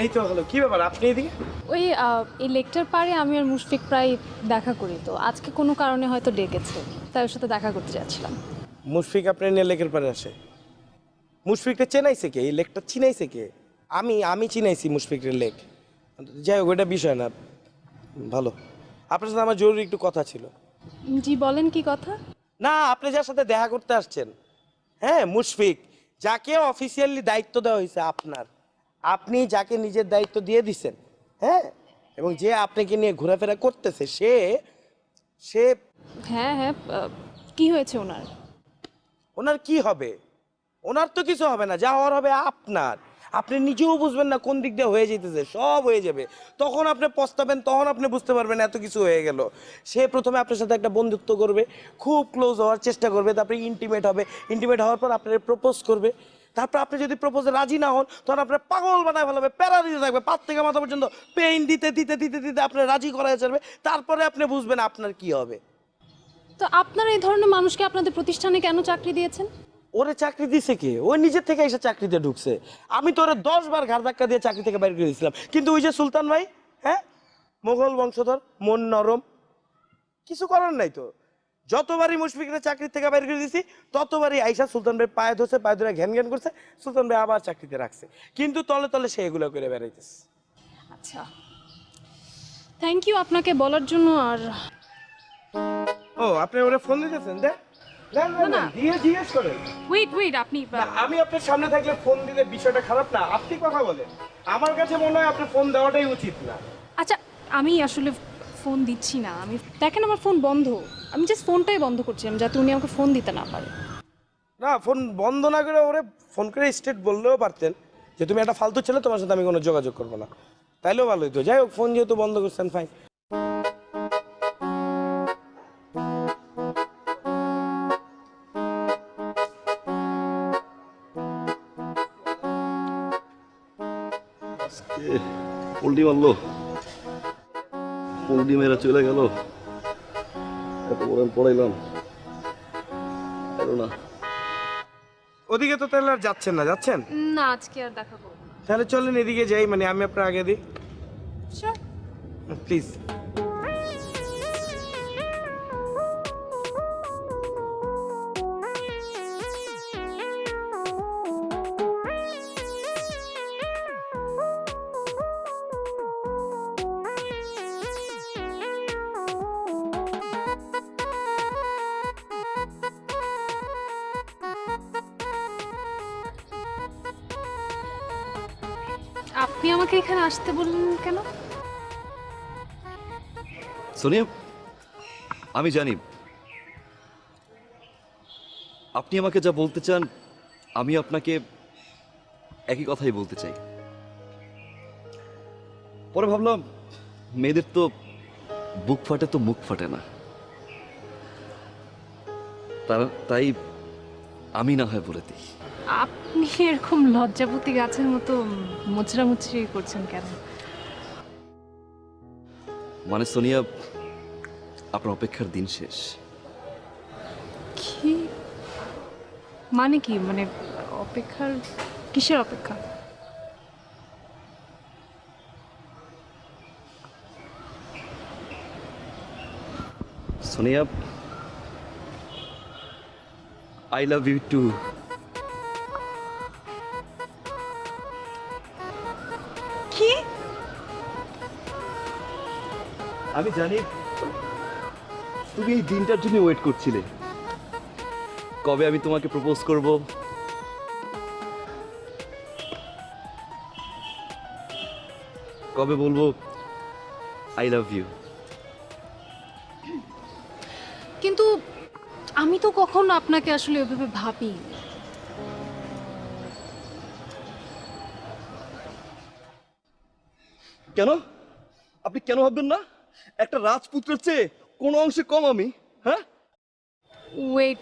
এই তো হলো। কি ব্যাপার আপনি এদিকে? ওই এই লেকটার পারে আমি আর মুশফিক প্রায় দেখা করি, তো আজকে কোনো কারণে হয়তো ডেকেছে, তাই ওর সাথে দেখা করতে যাচ্ছিলাম। মুশফিক আপনার নিয়ে লেকের পারে আসে? মুশফিকটা চেনাইছে কে? এই লেকটা চিনাইছে কে? আমি চিনাইছি মুশফিকের লেক। যাই হোক, ওইটা বিষয় না। ভালো, আপনার সাথে আমার জরুরি একটু কথা ছিল। জি বলেন, কি কথা? না, আপনি যার সাথে দেখা করতে আসছেন, হ্যাঁ মুশফিক, যাকে অফিসিয়ালি দায়িত্ব দেওয়া হয়েছে আপনার, আপনি যাকে নিজের দায়িত্ব দিয়ে দিছেন, হ্যাঁ, এবং যে আপনাকে নিয়ে ঘোরাফেরা করতেছে, সে হ্যাঁ হ্যাঁ, কি হয়েছে ওনার? ওনার কি হবে? ওনার তো কিছু হবে না, যা হওয়ার হবে আপনার। আপনি নিজেও বুঝবেন না কোন দিক দিয়ে হয়ে যেতেছে, সব হয়ে যাবে। তখন আপনি পস্তাবেন, তখন আপনি বুঝতে পারবেন এত কিছু হয়ে গেল। সে প্রথমে আপনার সাথে একটা বন্ধুত্ব করবে, খুব ক্লোজ হওয়ার চেষ্টা করবে, তারপরে ইন্টিমেট হবে, ইন্টিমেট হওয়ার পর আপনার প্রপোজ করবে। তারপর আপনি যদি প্রপোজে রাজি না হন, তখন আপনার পাগল বানায় ফেলাবে, প্যারা দিতে থাকবে, পাত থেকে মাথা পর্যন্ত পেইন দিতে দিতে দিতে দিতে আপনার রাজি করায় চলবে। তারপরে আপনি বুঝবেন আপনার কি হবে। তো আপনারা এই ধরনের মানুষকে আপনাদের প্রতিষ্ঠানে কেন চাকরি দিয়েছেন? ওরে চাকরি দিছে কে? ও নিজের থেকে এসে চাকরিতে ঢুকছে। আমি তো ওরে 10 বার ঘাড় ধাক্কা দিয়ে চাকরি থেকে বাইর করে দিয়েছিলাম, কিন্তু ওই যে সুলতান ভাই, হ্যাঁ, মোগল বংশধর, মন নরম, কিছু করার নাই তো। যতবারই মুশফিকরা চাকরি থেকে বাইর করে দিয়েছি, ততবারই আইসা সুলতান ভাই পায়ে ধরছে, পায়ে ধরে ঘ্যান ঘ্যান করছে, সুলতান ভাই আবার চাকরিতে রাখছে। কিন্তু তলে তলে সে এগুলো করে বেড়াইতেছে। আচ্ছা, থ্যাংক ইউ আপনাকে বলার জন্য। আর ও, আপনি ওরে ফোন দিতেছেন? না, দিয়ে জিজ্ঞেস করেন। ওয়েট, আপনি আমি আপনার সামনে থাকলে ফোন দিলে বিষয়টা খারাপ না? আপনি কথা বলেন, আমার কাছে মনে হয় আপনার ফোন দেওয়াটাই উচিত না। আচ্ছা, আমি আসলে ফোন দিচ্ছি না। আমি দেখেন আমার ফোন বন্ধ, আমি জাস্ট ফোনটাই বন্ধ করছিলাম যাতে উনি আমাকে ফোন দিতে না পারে। না, ফোন বন্ধ না করে ওরে ফোন করে স্ট্রেট বললেও পারতেন যে তুমি একটা ফালতু ছেলে, তোমার সাথে আমি কোনো যোগাযোগ করবো না, তাইলেও ভালো হইতো। যাই হোক, ফোন যেহেতু বন্ধ করছেন, ফাইন। পোল্ট্রি মারলো, পোল্ট্রি মেয়েরা চলে গেল, এত বড় পড়াইলাম না। ওদিকে তো তাহলে আর যাচ্ছেন না? যাচ্ছেন না, আজকে আর দেখা করব না। তাহলে চলেন এদিকে যাই, মানে আমি আপনার আগে দিই, Sure. প্লিজ। আপনি আমাকে এখানে আসতে বললেন কেন? সোনিয়া, আমি জানি আপনি আমাকে যা বলতে চান, আমি আপনাকে একই কথাই বলতে চাই। পরে ভাবলাম মেয়েদের তো বুক ফাটে তো মুখ ফাটে না, তাই আমি না হয় বলে দিই। আপনি এরকম লজ্জাপতি গাছের মতো মুচড়ামুচড়ি করছেন কেন? মানে সোনিয়া, আপনার অপেক্ষার দিন শেষ। কি মানে? কি মানে অপেক্ষার? কিসের অপেক্ষা? Sonia, I love you too. কি? আমি জানি তুমি এই দিনটার জন্য ওয়েট করছিলে, কবে আমি তোমাকে প্রপোজ করব, কবে বলবো আই লাভ ইউ। কিন্তু আমি তো কখনো আপনাকে আসলে ওইভাবে ভাবি। কেন? আপনি কেন ভাববেন না? একটা রাজপুত্রের চেয়ে কোনো অংশে কম আমি? হ্যাঁ, ওয়েট,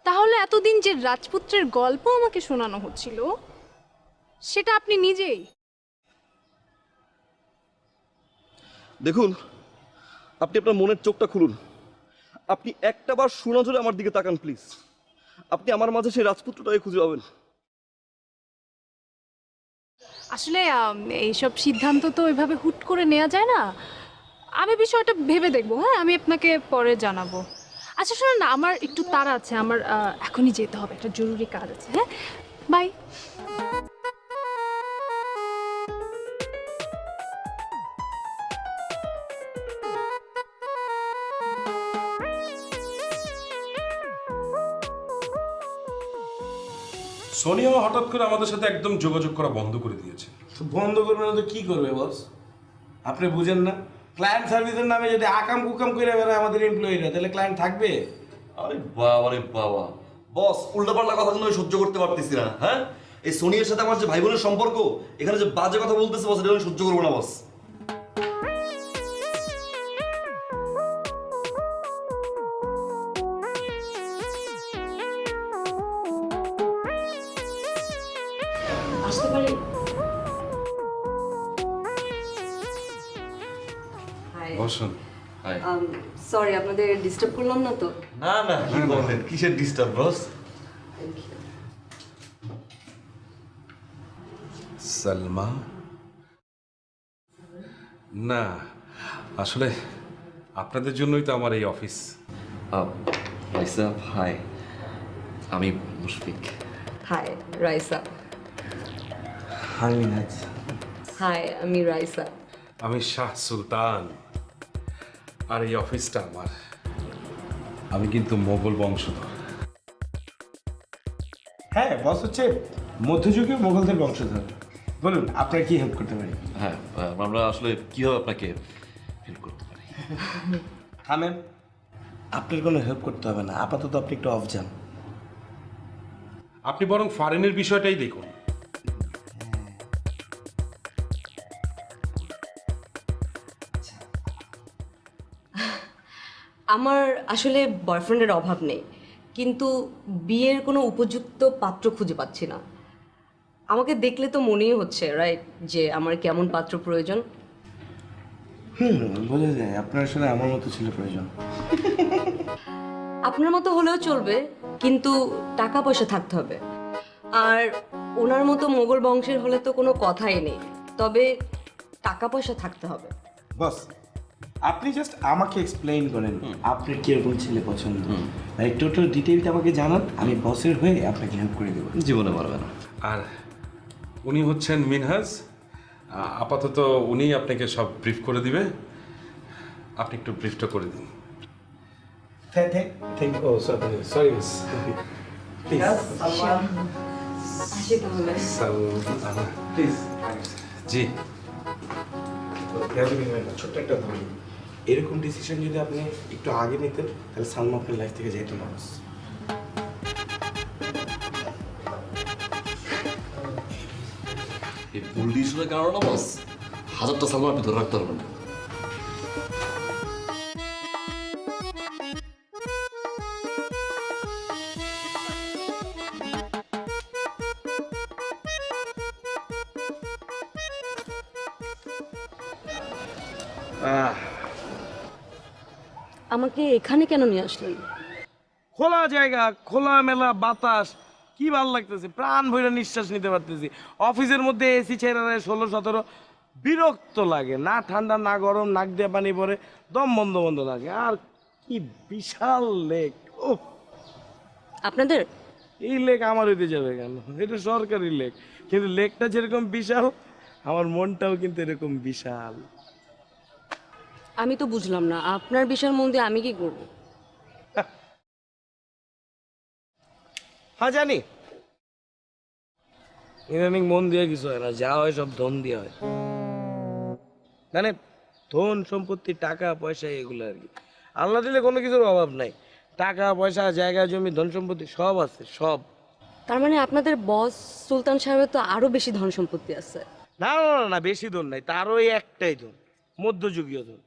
তাহলে এতদিন যে রাজপুত্রের গল্প আমাকে শোনানো হচ্ছিল, সেটা আপনি নিজেই? দেখুন, আপনি আপনার মনের চোখটা খুলুন, আপনি একটা বার সুনজরে আমার দিকে তাকান প্লিজ। আপনি আমার মাঝে সেই রাজপুত্রটাকে খুঁজে পাবেন। আসলে এইসব সিদ্ধান্ত তো ওইভাবে হুট করে নেওয়া যায় না। আমি বিষয়টা ভেবে দেখবো। হ্যাঁ, আমি আপনাকে পরে জানাবো। আচ্ছা শোনেন না, আমার একটু তাড়া আছে, আমার এখনই যেতে হবে, একটা জরুরি কাজ আছে। হ্যাঁ, বাই। সোনিয়াও হঠাৎ করে আমাদের সাথে একদম যোগাযোগ করা বন্ধ করে দিয়েছে। তো বন্ধ করবে না তো কি করবে বস? আপনি বুঝেন না? ক্লায়েন্ট সার্ভিসের নামে যদি আকাম কুকাম করে বেড়ায় আমাদের এমপ্লয়িরা, তাহলে ক্লায়েন্ট থাকবে? আরে বাবা রে বাবা, বস উল্টাপাল্টা কথা কিন্তু আমি সহ্য করতে পারতেছি না। হ্যাঁ, এই সোনিয়ার সাথে আমার যে ভাই বোনের সম্পর্ক, এখানে যে বাজে কথা বলতেছে বস, এটা আমি সহ্য করবো না বস। আসতে পারি? বসুন। সরি, আপনাদের ডিস্টার্ব করলাম না তো? না না, কি বলেন, কিসের ডিস্টার্ব বস? সালমা, না আসলে আপনাদের জন্যই তো আমার এই অফিস। রাইসা, হাই, আমি Mushfiq. Hi Raisa. Hi Minaj. Hi, আমি রাইসা। আমি শাহ সুলতান, আর এই অফিসটা আমার। আমি কিন্তু মোগল বংশধর। হ্যাঁ, বস হচ্ছে মধ্যযুগীয় মোগলদের বংশধর। বলুন, আপনার কি হেল্প করতে পারি? হ্যাঁ, আমরা আসলে কিভাবে আপনাকে হেল্প করতে পারি? থামেন, আপনার কোনো হেল্প করতে হবে না, আপাতত আপনি একটু অফ যান। আপনি বরং ফরেনের বিষয়টাই দেখুন। আমার আসলে বয়ফ্রেন্ডের অভাব নেই, কিন্তু বিয়ের কোনো উপযুক্ত পাত্র খুঁজে পাচ্ছি না। আমাকে দেখলে তো মনেই হচ্ছে রাইট যে আমার কেমন পাত্র প্রয়োজন। বোঝা যায় আপনার আসলে আমার মতো ছিল প্রয়োজন। আপনার মতো হলেও চলবে, কিন্তু টাকা পয়সা থাকতে হবে। আর ওনার মতো মোগল বংশের হলে তো কোনো কথাই নেই, তবে টাকা পয়সা থাকতে হবে। বস, আপনি জাস্ট আমাকে এক্সপ্লেইন করেন আপনার কিরকম ছেলে পছন্দ, মানে টোটাল ডিটেইলটা আমাকে জানান, আমি বসের হয়ে আপনাকে হেল্প করে দেবো। জীবনে পারবে না। আর উনি হচ্ছেন মিনহাজ। আপাতত উনিই আপনাকে সব ব্রিফ করে দিবে। আপনি একটু ব্রিফটা করে দিন। থ্যাংক ও সরি মিস, প্লিজ প্লিজ। জি, ছোট্ট একটা ভুল, এরকম ডিসিশন যদি আপনি একটু আগে নিতেন তাহলে সালমা আপনার লাইফ থেকে যেত না। বস, এই ভুল ডিসিশনের কারণে না বস, হাজারটা সালমান আপনি ধরে রাখতে পারবেন না। আমাকে এখানে কেন নিয়ে আসলেন? খোলা জায়গা, খোলা মেলা বাতাস, কি ভালো লাগতেছে, প্রাণ ভরে নিঃশ্বাস নিতে পারতেছি। অফিসের মধ্যে এসি ছেড়ে 16-17, বিরক্ত লাগে, না ঠান্ডা না গরম, নাক দিয়ে পানি পড়ে, দম বন্ধ বন্ধ লাগে। আর কি বিশাল লেক! ও, আপনাদের এই লেক আমার হইতে যাবে কেন? এটা সরকারি লেক, কিন্তু লেকটা যেরকম বিশাল আমার মনটাও কিন্তু এরকম বিশাল। আমি তো বুঝলাম না, আপনার বিশাল মন দিয়ে আমি কি করব? হ্যাঁ জানি, ইদানিং মন দিয়ে কিছু হয় না, যা হয় সব ধন দিয়ে হয়। মানে ধন সম্পত্তি, টাকা পয়সা, এগুলো আর কি। আল্লাহ দিলে কোনো কিছুর অভাব নাই, টাকা পয়সা, জায়গা জমি, ধন সম্পত্তি সব আছে, সব। তার মানে আপনাদের বস সুলতান সাহেবের তো আরো বেশি ধন সম্পত্তি আছে। না না না না, বেশি ধন নাই, তার ওই একটাই ধন, মধ্যযুগীয় ধন,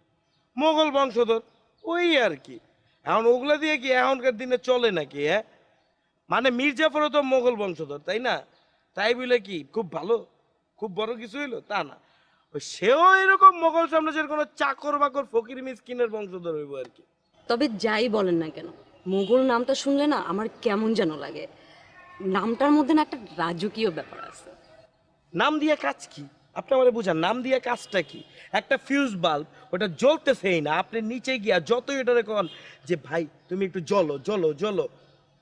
মোগল বংশধর, ওই আর কি। এখন ওগুলা দিয়ে কি এখনকার দিনে চলে নাকি? হ্যাঁ, মানে মির্জাফরও তো মোগল বংশধর, তাই না? তাই বলে কি খুব ভালো, খুব বড় কিছু হইলো? তা না, ওই সেও এরকম মোগল সাম্রাজ্যের কোনো চাকর বাকর ফকির মিসকিনের বংশধর হইব আর কি। তবে যাই বলেন না কেন, মোগল নামটা শুনলে না আমার কেমন যেন লাগে। নামটার মধ্যে না একটা রাজকীয় ব্যাপার আছে। নাম দিয়ে কাজ কি? আপনি আমারে বুঝান, নাম দিয়ে কাজটা কি? একটা ফিউজ বাল্ব, ওটা জ্বলতেছেই না, আপনি নিচে গিয়া যতই ওটারে কন যে ভাই তুমি একটু জ্বলো জ্বলো জ্বলো,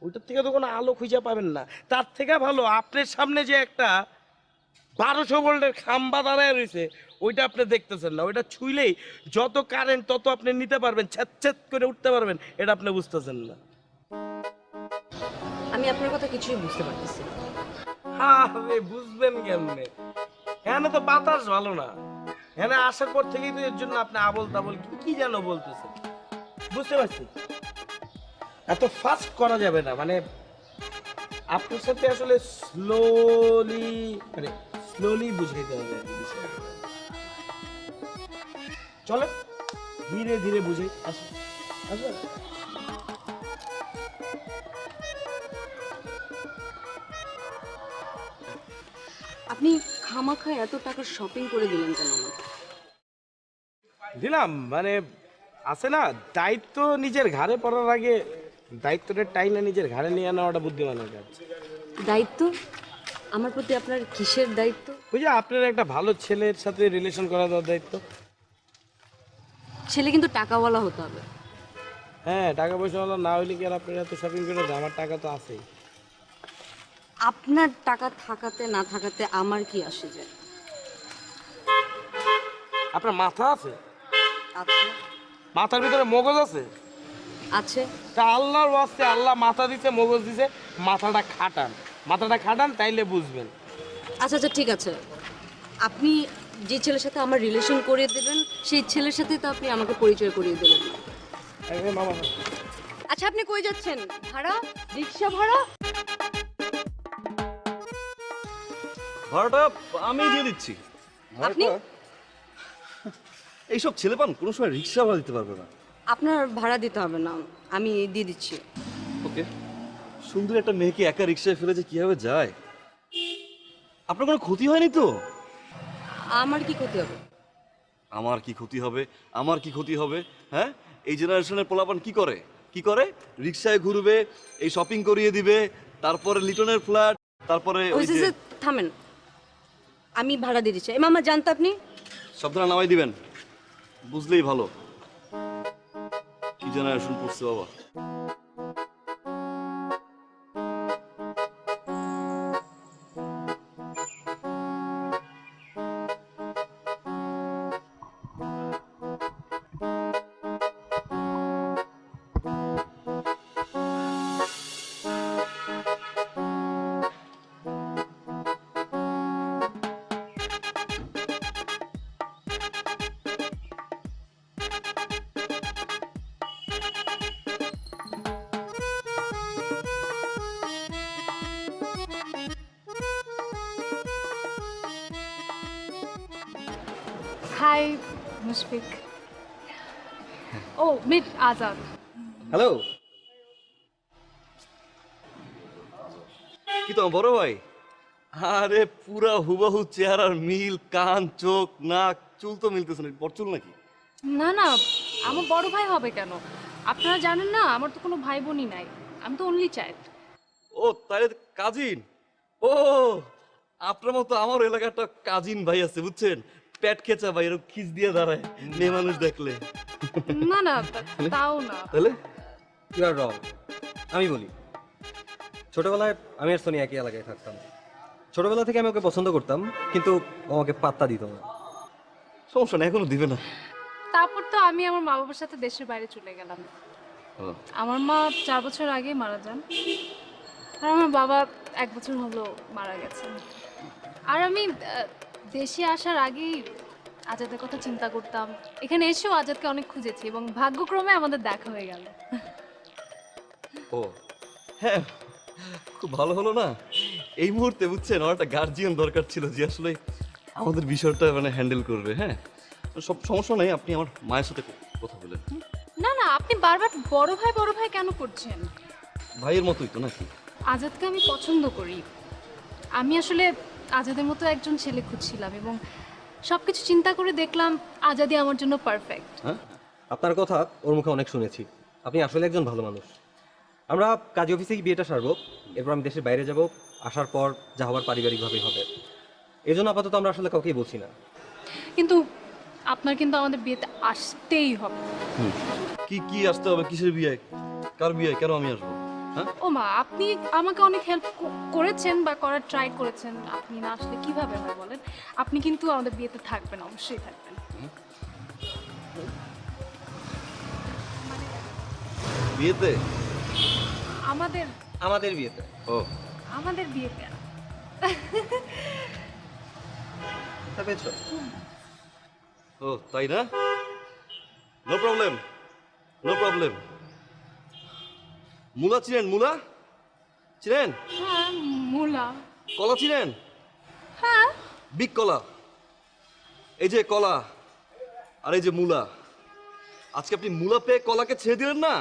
ওইটার থেকে তো কোনো আলো খুঁজে পাবেন না। তার থেকে ভালো আপনার সামনে যে একটা 1200 ভোল্টের খাম্বা দাঁড়ায় রয়েছে, ওইটা আপনি দেখতেছেন না, ওইটা ছুঁইলেই যত কারেন্ট তত আপনি নিতে পারবেন, ছ্যাঁত করে উঠতে পারবেন, এটা আপনি বুঝতেছেন না। আমি আপনার কথা কিছুই বুঝতে পারতেছি না। আরে বুঝবেন কেমনে? এখানে তো বাতাস ভালো না, এখানে আসার পর থেকেই তো এর জন্য আপনি আবল তাবল কি যেন বলতেছেন। বুঝতে পারছি, এত ফাস্ট করা যাবে না, মানে আপনার সাথে আসলে স্লোলি বুঝাইতে হবে আর কি বিষয়টা। চলে ধীরে ধীরে বুঝাই। আসুন আসুন। আপনি খামাখা এত টাকার শপিং করে দিলেন কেন আমাকে? দিলাম মানে আছে না, দায়িত্ব নিজের ঘাড়ে পড়ার আগে দায়িত্বটা টাইনা নিজের ঘাড়ে নিয়ে নেওয়াটা বুদ্ধিমানের কাজ। দায়িত্ব? আমার প্রতি আপনার কিসের দায়িত্ব? ওই যে আপনার একটা ভালো ছেলের সাথে রিলেশন করা দেওয়ার দায়িত্ব। ছেলে কিন্তু টাকাওয়ালা হতে হবে। হ্যাঁ, টাকা পয়সাওয়ালা না হইলে কি আর আপনার এত শপিং করে দেয়? আমার টাকা তো আছেই। আপনার টাকা থাকাতে না থাকাতে আমার কি আসে যায়? আপনার মাথা আছে? আছে। মাথার ভিতরে মগজ আছে? আছে। তা আল্লাহর ওয়াস্তে, আল্লাহ মাথা দিছে, মগজ দিছে, মাথাটা খাটান তাইলে বুঝবেন। আচ্ছা আচ্ছা ঠিক আছে, আপনি যে ছেলের সাথে আমার রিলেশন করিয়ে দেবেন সেই ছেলের সাথে তো আপনি আমাকে পরিচয় করিয়ে দেবেন। মামা, আচ্ছা আপনি কই যাচ্ছেন? ভাড়া? রিক্সা ভাড়া? ভাড়াটা আমি দিয়ে দিচ্ছি। আপনি? এইসব ছেলেপান কোনো সময় রিক্সা ভাড়া দিতে পারবে না। আপনার ভাড়া দিতে হবে না, আমি দিয়ে দিচ্ছি। ওকে। সুন্দর একটা মেয়েকে একা রিক্সায় ফেলে যে কিভাবে যায়? আপনার কোনো ক্ষতি হয়নি তো? আমার কি ক্ষতি হবে? আমার কি ক্ষতি হবে? আমার কি ক্ষতি হবে? হ্যাঁ, এই জেনারেশনের পোলাপান কি করে রিক্সায় ঘুরবে, এই শপিং করিয়ে দিবে, তারপরে লিটনের ফ্ল্যাট, তারপরে ওই যে থামেন, আমি ভাড়া দিয়ে দিচ্ছি। মামা জানতো আপনি? শব্দটা নামাই দিবেন, বুঝলেই ভালো। কি জেনারেশন পড়ছে বাবা। হাই মুশফিক। ও মিট আজাদ। হ্যালো, কি তোমার বড় ভাই? আরে পুরা হুবাহু চেহারার মিল, কান, চোখ, নাক, চুল তো মিলতেছে না। বড় চুল নাকি? না না, আমার বড় ভাই হবে কেন? আপনারা জানেন না আমার তো কোনো ভাই বোনই নাই, আমি তো অনলি চাইল্ড। ও তাহলে কাজিন। ও আপনার মতো আমার এলাকাটা কাজিন ভাই আছে বুঝছেন, পেট খেচা ভাই, এরকম খিস দিয়ে দাঁড়ায় মেয়ে মানুষ দেখলে। না না, তাও না। তাহলে ইউ আর রং। আমি বলি, ছোটবেলায় আমি আর সোনি একই এলাকায় থাকতাম। ছোটবেলা থেকে আমি ওকে পছন্দ করতাম, কিন্তু ও আমাকে পাত্তা দিত না। সমস্যা নেই, এখনো দিবে না। তারপর তো আমি আমার মা বাবার সাথে দেশের বাইরে চলে গেলাম। আমার মা 4 বছর আগে মারা যান, আর আমার বাবা 1 বছর হলো মারা গেছেন। আর আমি দেশে আসার আগেই আজাদের কথা চিন্তা করতাম। এখানে এসেও আজাদকে অনেক খুঁজেছি এবং ভাগ্যক্রমে আমাদের দেখা হয়ে গেল। ও হ্যাঁ, খুব ভালো হলো না? এই মুহূর্তে বুঝছেন আমার একটা গার্জিয়ান দরকার ছিল যে আসলে আমাদের বিষয়টা মানে হ্যান্ডেল করবে। হ্যাঁ, সব সমস্যা নেই, আপনি আমার মায়ের সাথে কথা বলেন। না না, আপনি বারবার বড় ভাই কেন করছেন? ভাইয়ের মতোই তো নাকি? আজাদকে আমি পছন্দ করি। আমি আসলে আজাদের মতো একজন ছেলে খুঁজছিলাম এবং সব কিছু চিন্তা করে দেখলাম আজাদি আমার জন্য পারফেক্ট। হ্যাঁ, আপনার কথা ওর মুখে অনেক শুনেছি। আপনি আসলে একজন ভালো মানুষ। আমরা কাজী অফিসে বিয়েটা সারবো, এরপর আমি দেশের বাইরে যাব। আসার পর যা হবার পারিবারিকভাবেই হবে। এই জন্য আপাতত আমরা আসলে কাউকেই বলছি না। কিন্তু আপনার কিন্তু আমাদের বিয়েতে আসতেই হবে। কি আসতে হবে? কিসের বিয়ে? কার বিয়ে? কেন আমি আসবো? হ্যাঁ, ও মা, আপনি আমাকে অনেক হেল্প করেছেন বা করার ট্রাই করেছেন। আপনি না আসলে কিভাবে হয় বলেন? আপনি কিন্তু আমাদের বিয়েতে থাকবেন, অবশ্যই থাকবেন। বিয়েতে? আমাদের বিয়েতে। ও আমাদের বিয়েতে। ও তাই না? No problem, no problem. মুলা চিনেন? মুলা চিনেন? হ্যাঁ মূলা। কলা চিনেন? হ্যাঁ। বিগ কলা। এই যে কলা আর এই যে মূলা, আজকে আপনি মূলা পেয়ে কলাকে ছেড়ে দিলেন না,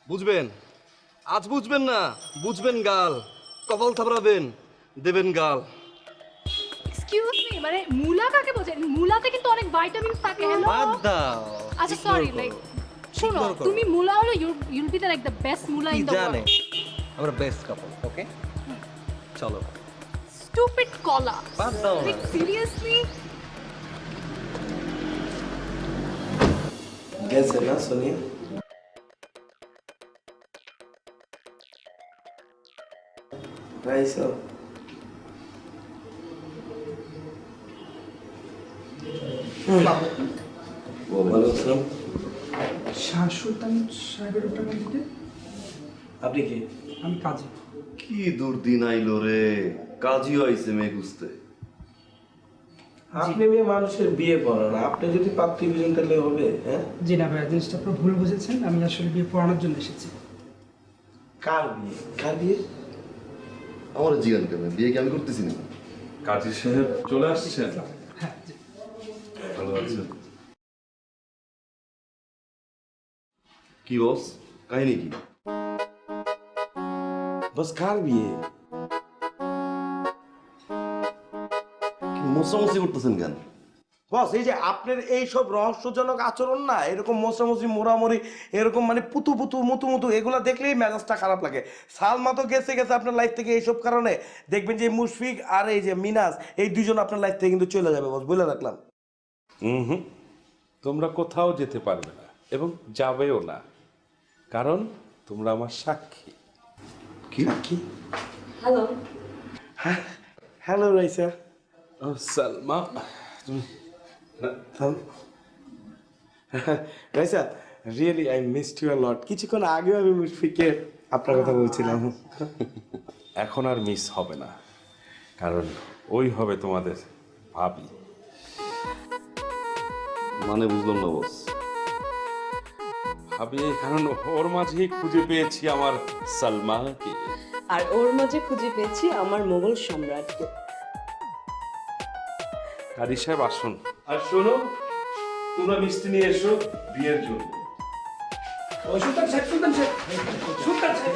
বুঝবেন আজ বুঝবেন না, বুঝবেন গাল, কপাল থাপড়াবেন, দেবেন গাল। এক্সকিউজ মি, মানে মূলা কাকে বোঝেন? মূলাতে কিন্তু অনেক ভাইটামিন থাকে। হ্যালো বাদ দাও। আচ্ছা সরি, লাইক শোনো, Ignore করো। তুমি মূলা হলো you'll be the like the best মূলা কি ইন দ্য জানে ওয়ার্ল্ড। আমরা বেস্ট কাপল। ওকে চলো। স্টুপিড কলা। বাদ দাও না। Like seriously. গেছে না সোনিয়া? রাইসো ওয়ালাইকুম শাহ সুলতান সাহেবের ওটা মধ্যে আপনি কি? আমি কাজী। কি দুর্দিন আইলো রে, কাজী হয়েছে মেয়ে খুঁজতে। আপনি মেয়ে মানুষের বিয়ে পড়ান, আপনি যদি পাত্রী বুঝেন তাহলে হবে? হ্যাঁ জি না ভাইয়া, জিনিসটা আপনার ভুল বুঝেছেন। আমি আসলে বিয়ে পড়ানোর জন্য এসেছি। কার বিয়ে? কার বিয়ে? আমার জিগান কেন, বিয়ে কি আমি করতেছি না? কাজী সাহেব চলে আসছেন? হ্যাঁ জি। ভালো আছেন? কি বস, কাহিনী কি? বস কার বিয়ে? মোসামসি করতেছেন কেন? বস এই যে আপনার এই সব রহস্যজনক আচরণ না, এরকম মোছামুছি মোড়ামুড়ি, এরকম মানে পুতু পুতু মুতু মুতু, এগুলো দেখলেই মেজাজটা খারাপ লাগে। সালমা তো গেছে আপনার লাইফ থেকে এইসব কারণে। দেখবেন যে মুশফিক আর এই যে মিনাজ, এই দুজন আপনার লাইফ থেকে কিন্তু চলে যাবে বস, বলে রাখলাম। হুম, তোমরা কোথাও যেতে পারবে না এবং যাবেও না, কারণ তোমরা আমার সাক্ষী। কি কি? হ্যালো। হ্যালো রাইসা। ও সালমা, তুমি Raisa, really I missed you a lot. কিছুক্ষণ আগেও আমি মুশফিককে আপনার কথা বলছিলাম। এখন আর মিস হবে না, কারণ ওই হবে তোমাদের ভাবি। মানে বুঝলাম না বস। ভাবি কারণ ওর মাঝেই খুঁজে পেয়েছি আমার সালমাকে। আর ওর মাঝে খুঁজে পেয়েছি আমার মোগল সম্রাটকে। কারি সাহেব আসুন। আর শোনো, তোমরা মিষ্টি নিয়ে এসো বিয়ের জন্য। সুলতান সাহেব, সুলতান সাহেব, সুলতান সাহেব।